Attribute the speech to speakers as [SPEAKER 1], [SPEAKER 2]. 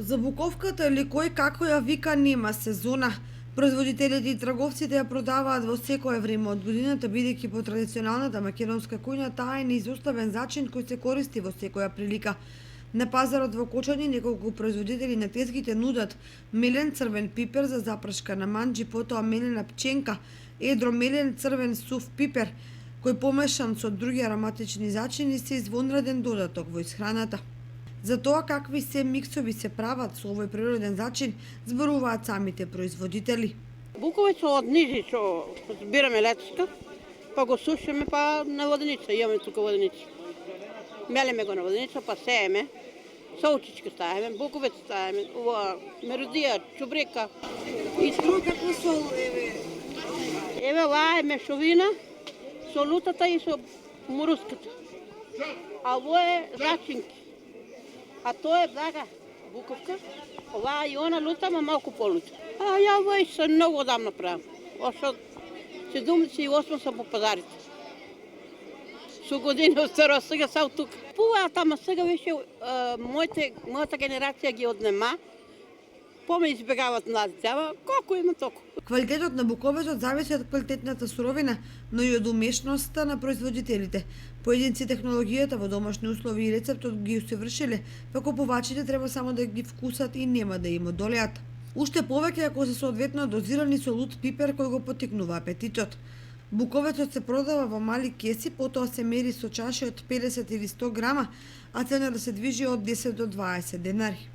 [SPEAKER 1] За буковката или кој како ја вика нема сезона. Производителите и трговците ја продаваат во секое време од годината, бидејќи по традиционалната македонска кујна таа е неизоставен зачин кој се користи во секоја прилика. На пазарот во Кочани неколку производители на тезгите нудат мелен црвен пипер за запршка на манџи, потоа мелена пченка, едро мелен црвен сув пипер, кој помешан со други ароматични зачини се извонреден додаток во исхраната. За тоа какви се миксови се прават со овој природен зачин, зборуваат самите производители.
[SPEAKER 2] Буковица од низи што збираме летоска, па го сушиме па на воденица, имаме тука воденица. Мелеме го на воденица, па сееме, соучичка ставиме, буковица ставиме, ова меродија, чубрека.
[SPEAKER 1] И што какво сол
[SPEAKER 2] Еве оваа е мешовина со лутата и со муруската. А ово е зачинки. А тоа е блага буковка. Оваа и она лута, ма малку полута. А ја овој се многу одамна правам. Ошто 78 сам по пазарите. Со години остаро, сега сам тука. Пуваат, ама сега више мојата генерација ги однема. Поме избегават младите, ама колку има толку.
[SPEAKER 1] Квалитетот на буковецот зависи од квалитетната суровина, но и од умешноста на производителите. Поединци технологијата во домашни услови и рецептот ги усовршиле, па купувачите треба само да ги вкусат и нема да им одолеат. Уште повеќе ако се соодветно дозирани со лут пипер кој го поттикнува апетитот. Буковецот се продава во мали кеси, потоа се мери со чаши од 50 или 100 грама, а цена да се движи од 10 до 20 денари.